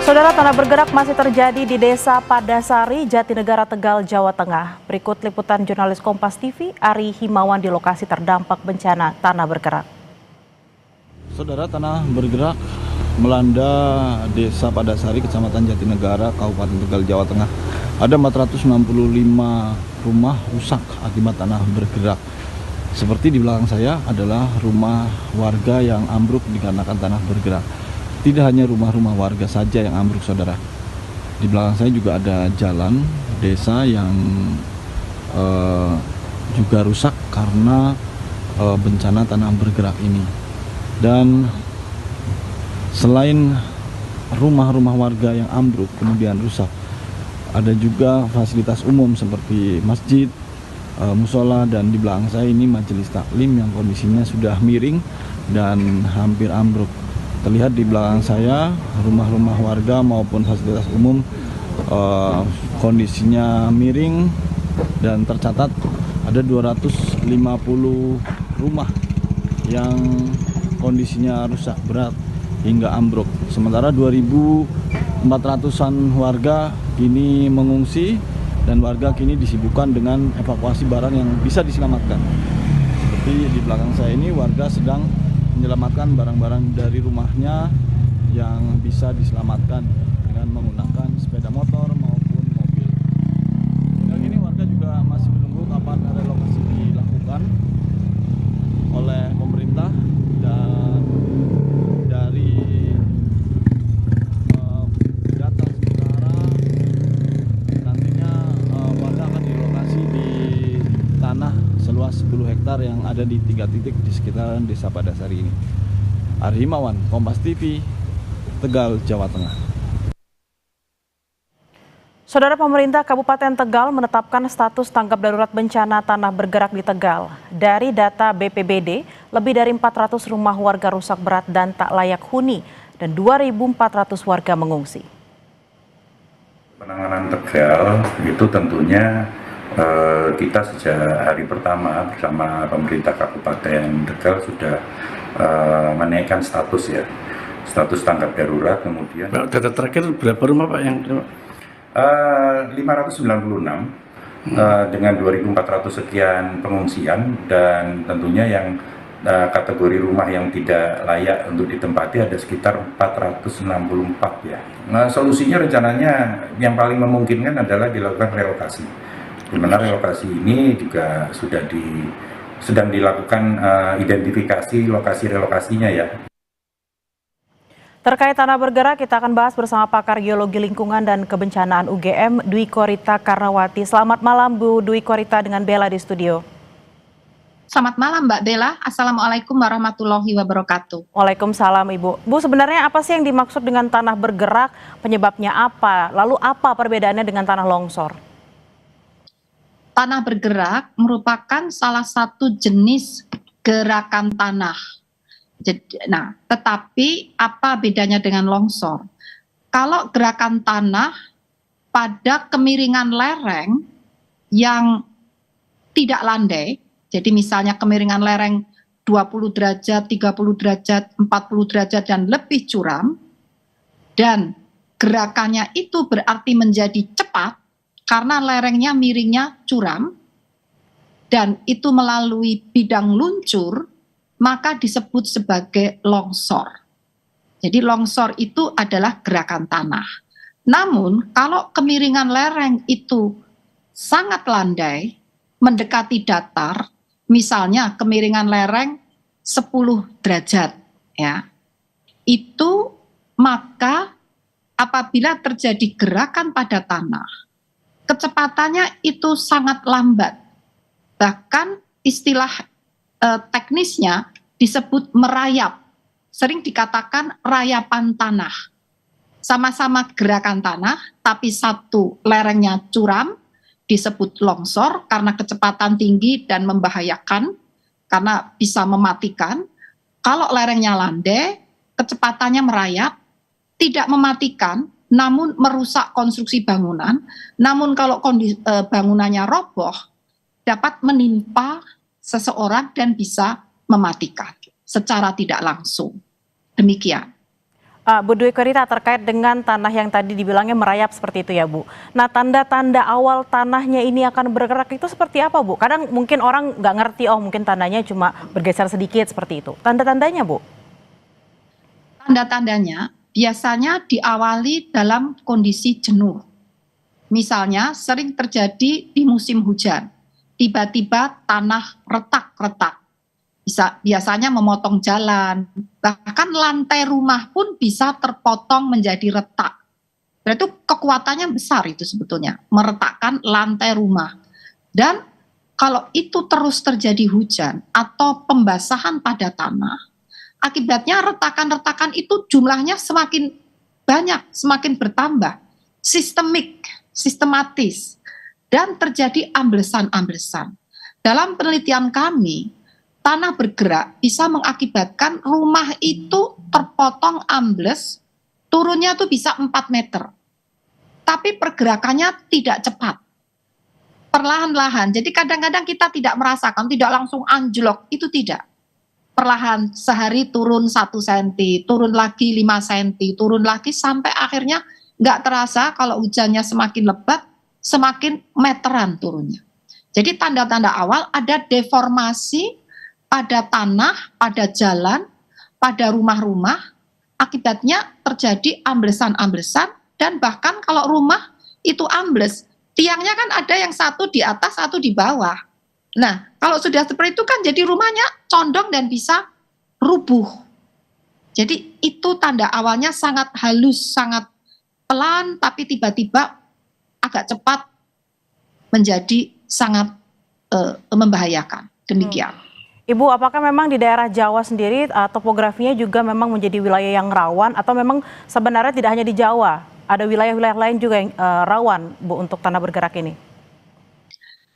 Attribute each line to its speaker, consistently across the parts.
Speaker 1: Saudara, tanah bergerak masih terjadi di Desa Padasari, Jatinegara, Tegal, Jawa Tengah. Berikut liputan jurnalis Kompas TV, Ari Himawan di lokasi terdampak bencana tanah bergerak.
Speaker 2: Saudara, tanah bergerak melanda Desa Padasari, Kecamatan Jatinegara, Kabupaten Tegal, Jawa Tengah. Ada 465 rumah rusak akibat tanah bergerak. Seperti di belakang saya adalah rumah warga yang ambruk dikarenakan tanah bergerak. Tidak hanya rumah-rumah warga saja yang ambruk, saudara. Di belakang saya juga ada jalan desa yang juga rusak karena bencana tanah bergerak ini. Dan selain rumah-rumah warga yang ambruk kemudian rusak, ada juga fasilitas umum seperti masjid, musola, dan di belakang saya ini majelis taklim yang kondisinya sudah miring dan hampir ambruk. Terlihat di belakang saya rumah-rumah warga maupun fasilitas umum kondisinya miring, dan tercatat ada 250 rumah yang kondisinya rusak berat hingga ambruk. Sementara 2.400-an warga kini mengungsi dan warga kini disibukkan dengan evakuasi barang yang bisa diselamatkan. Seperti di belakang saya ini, warga sedang menyelamatkan barang-barang dari rumahnya yang bisa diselamatkan dengan menggunakan sepeda motor maupun mobil. Dan ini warga juga masih menunggu kapan relokasi dilakukan oleh pemerintah, dan dari data sementara nantinya warga akan direlokasi di tanah seluas 10 hektar yang ada di 3 titik di sekitaran Desa Padasari ini. Ari Himawan, Kompas TV, Tegal, Jawa Tengah.
Speaker 1: Saudara, pemerintah Kabupaten Tegal menetapkan status tanggap darurat bencana tanah bergerak di Tegal. Dari data BPBD, lebih dari 400 rumah warga rusak berat dan tak layak huni, dan 2.400 warga mengungsi.
Speaker 3: Penanganan Tegal itu tentunya kita sejak hari pertama bersama pemerintah Kabupaten Tegal sudah menaikkan status tanggap darurat. Kemudian
Speaker 4: data terakhir berapa rumah Pak yang
Speaker 3: 596 dengan 2.400 sekian pengungsian, dan tentunya yang kategori rumah yang tidak layak untuk ditempati ada sekitar 464 ya. Nah, solusinya rencananya yang paling memungkinkan adalah dilakukan relokasi. Di mana relokasi ini juga sedang dilakukan identifikasi lokasi relokasinya ya.
Speaker 1: Terkait tanah bergerak, kita akan bahas bersama pakar geologi lingkungan dan kebencanaan UGM, Dwi Korita Karnawati. Selamat malam Bu Dwi Korita, dengan Bella di studio.
Speaker 5: Selamat malam Mbak Bella, Assalamualaikum warahmatullahi wabarakatuh.
Speaker 1: Waalaikumsalam Ibu. Bu, sebenarnya apa sih yang dimaksud dengan tanah bergerak, penyebabnya apa, lalu apa perbedaannya dengan tanah longsor?
Speaker 5: Tanah bergerak merupakan salah satu jenis gerakan tanah. Nah, tetapi apa bedanya dengan longsor? Kalau gerakan tanah pada kemiringan lereng yang tidak landai, jadi misalnya kemiringan lereng 20 derajat, 30 derajat, 40 derajat dan lebih curam, dan gerakannya itu berarti menjadi cepat karena lerengnya miringnya curam, dan itu melalui bidang luncur, maka disebut sebagai longsor. Jadi longsor itu adalah gerakan tanah. Namun kalau kemiringan lereng itu sangat landai, mendekati datar, misalnya kemiringan lereng 10 derajat, ya, itu maka apabila terjadi gerakan pada tanah, kecepatannya itu sangat lambat. Bahkan istilah teknisnya disebut merayap. Sering dikatakan rayapan tanah. Sama-sama gerakan tanah, tapi satu lerengnya curam, disebut longsor karena kecepatan tinggi dan membahayakan, karena bisa mematikan. Kalau lerengnya landai, kecepatannya merayap, tidak mematikan, namun merusak konstruksi bangunan. Namun kalau bangunannya roboh, dapat menimpa seseorang dan bisa mematikan secara tidak langsung. Demikian.
Speaker 1: Bu Dwi Korita, terkait dengan tanah yang tadi dibilangnya merayap seperti itu ya Bu. Nah, tanda-tanda awal tanahnya ini akan bergerak itu seperti apa Bu? Kadang mungkin orang nggak ngerti, oh mungkin tanahnya cuma bergeser sedikit seperti itu. Tanda-tandanya Bu?
Speaker 5: Tanda-tandanya biasanya diawali dalam kondisi jenuh. Misalnya sering terjadi di musim hujan. Tiba-tiba tanah retak-retak. Biasanya memotong jalan, bahkan lantai rumah pun bisa terpotong menjadi retak. Berarti kekuatannya besar itu sebetulnya, meretakkan lantai rumah. Dan kalau itu terus terjadi hujan atau pembasahan pada tanah, akibatnya retakan-retakan itu jumlahnya semakin banyak, semakin bertambah, sistematis, dan terjadi amblesan-amblesan. Dalam penelitian kami, tanah bergerak bisa mengakibatkan rumah itu terpotong ambles, turunnya tuh bisa 4 meter. Tapi pergerakannya tidak cepat. Perlahan-lahan. Jadi kadang-kadang kita tidak merasakan, tidak langsung anjlok, itu tidak. Perlahan, sehari turun 1 cm, turun lagi 5 cm, turun lagi sampai akhirnya nggak terasa kalau hujannya semakin lebat, semakin meteran turunnya. Jadi tanda-tanda awal ada deformasi pada tanah, pada jalan, pada rumah-rumah, akibatnya terjadi amblesan-amblesan, dan bahkan kalau rumah itu ambles, tiangnya kan ada yang satu di atas, satu di bawah. Nah, kalau sudah seperti itu kan jadi rumahnya condong dan bisa rubuh. Jadi itu tanda awalnya sangat halus, sangat pelan, tapi tiba-tiba agak cepat menjadi sangat membahayakan. Demikian.
Speaker 1: Ibu, apakah memang di daerah Jawa sendiri topografinya juga memang menjadi wilayah yang rawan, atau memang sebenarnya tidak hanya di Jawa, ada wilayah-wilayah lain juga yang rawan Bu untuk tanah bergerak ini?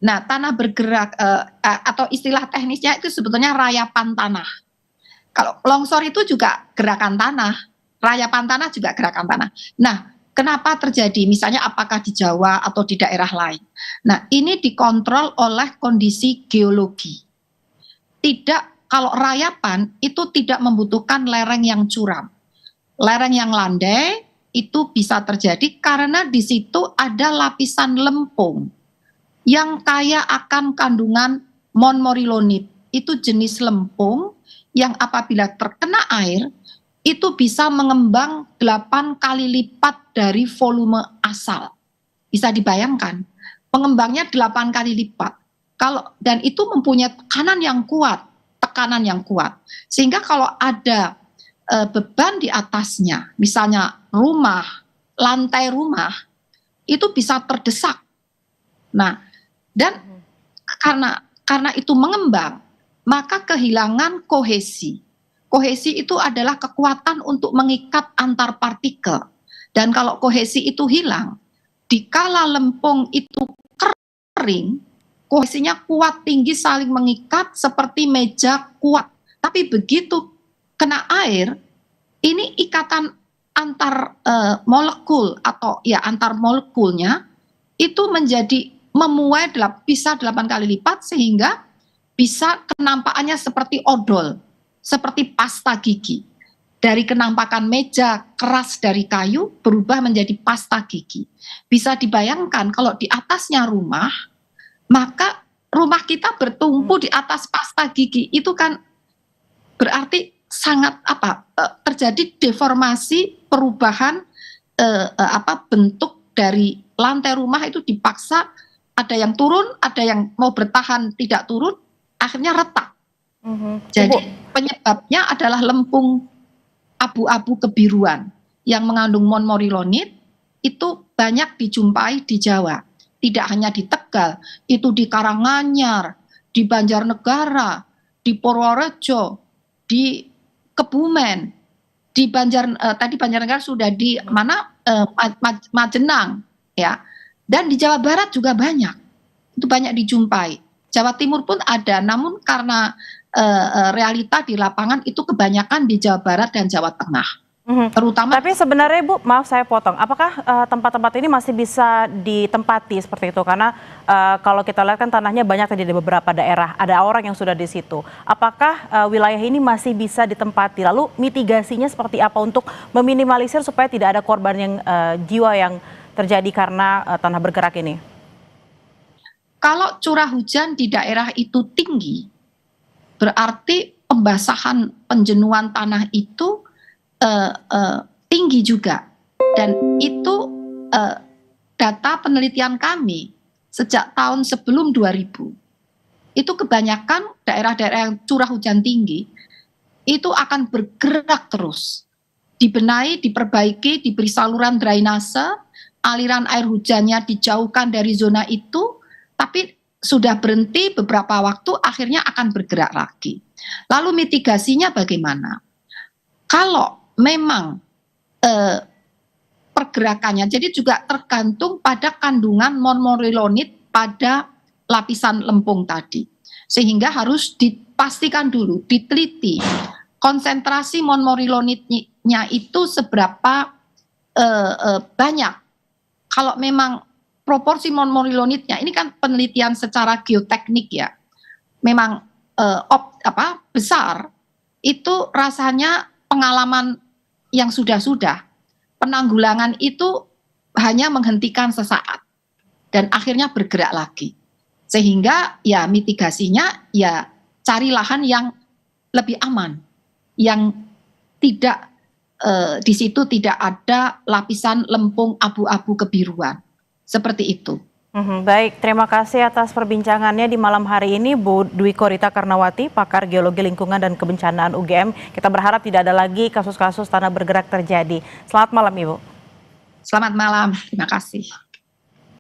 Speaker 5: Nah, tanah bergerak atau istilah teknisnya itu sebetulnya rayapan tanah. Kalau longsor itu juga gerakan tanah, rayapan tanah juga gerakan tanah. Nah, kenapa terjadi? Misalnya apakah di Jawa atau di daerah lain? Nah, ini dikontrol oleh kondisi geologi. Tidak, kalau rayapan itu tidak membutuhkan lereng yang curam. Lereng yang landai itu bisa terjadi karena di situ ada lapisan lempung yang kaya akan kandungan montmorillonite. Itu jenis lempung yang apabila terkena air itu bisa mengembang 8 kali lipat dari volume asal. Bisa dibayangkan, pengembangnya 8 kali lipat. Dan itu mempunyai tekanan yang kuat, sehingga kalau ada beban di atasnya, misalnya lantai rumah, itu bisa terdesak. Nah, dan karena itu mengembang, maka kehilangan kohesi. Kohesi itu adalah kekuatan untuk mengikat antar partikel. Dan kalau kohesi itu hilang, dikala lempung itu kering, kohesinya kuat, tinggi, saling mengikat seperti meja kuat. Tapi begitu kena air, ini ikatan antar molekul atau ya antar molekulnya itu menjadi memuai bisa 8 kali lipat, sehingga bisa kenampakannya seperti odol, seperti pasta gigi. Dari kenampakan meja keras dari kayu berubah menjadi pasta gigi. Bisa dibayangkan kalau di atasnya rumah, maka rumah kita bertumpu di atas pasta gigi, itu kan berarti sangat terjadi deformasi, perubahan bentuk dari lantai rumah itu dipaksa, ada yang turun, ada yang mau bertahan tidak turun, akhirnya retak. Jadi penyebabnya adalah lempung abu-abu kebiruan yang mengandung montmorillonite, itu banyak dijumpai di Jawa. Tidak hanya di Tegal, itu di Karanganyar, di Banjarnegara, di Purworejo, di Kebumen, di Banjarnegara sudah, di Majenang, ya. Dan di Jawa Barat juga banyak, itu banyak dijumpai. Jawa Timur pun ada, namun karena realita di lapangan itu kebanyakan di Jawa Barat dan Jawa Tengah. Terutama
Speaker 1: Tapi sebenarnya Bu, maaf saya potong, apakah tempat-tempat ini masih bisa ditempati seperti itu? Karena kalau kita lihat kan tanahnya banyak tadi di beberapa daerah, ada orang yang sudah di situ. Apakah wilayah ini masih bisa ditempati? Lalu mitigasinya seperti apa untuk meminimalisir supaya tidak ada korban yang jiwa yang terjadi karena tanah bergerak ini?
Speaker 5: kalau curah hujan di daerah itu tinggi, berarti pembasahan penjenuhan tanah itu tinggi juga, dan itu data penelitian kami sejak tahun sebelum 2000 itu kebanyakan daerah-daerah yang curah hujan tinggi itu akan bergerak terus, dibenahi, diperbaiki, diberi saluran drainase, aliran air hujannya dijauhkan dari zona itu, tapi sudah berhenti beberapa waktu akhirnya akan bergerak lagi. Lalu mitigasinya bagaimana? Kalau memang pergerakannya, jadi juga tergantung pada kandungan monmorillonit pada lapisan lempung tadi, sehingga harus dipastikan dulu, diteliti konsentrasi monmorillonitnya itu seberapa banyak. Kalau memang proporsi monmorillonitnya, ini kan penelitian secara geoteknik ya, memang besar, itu rasanya pengalaman yang sudah-sudah, penanggulangan itu hanya menghentikan sesaat dan akhirnya bergerak lagi. Sehingga ya mitigasinya ya cari lahan yang lebih aman, yang tidak di situ tidak ada lapisan lempung abu-abu kebiruan. Seperti itu.
Speaker 1: Baik, terima kasih atas perbincangannya di malam hari ini Bu Dwi Korita Karnawati, pakar geologi lingkungan dan kebencanaan UGM. Kita berharap tidak ada lagi kasus-kasus tanah bergerak terjadi. Selamat malam Ibu.
Speaker 5: Selamat malam, terima kasih.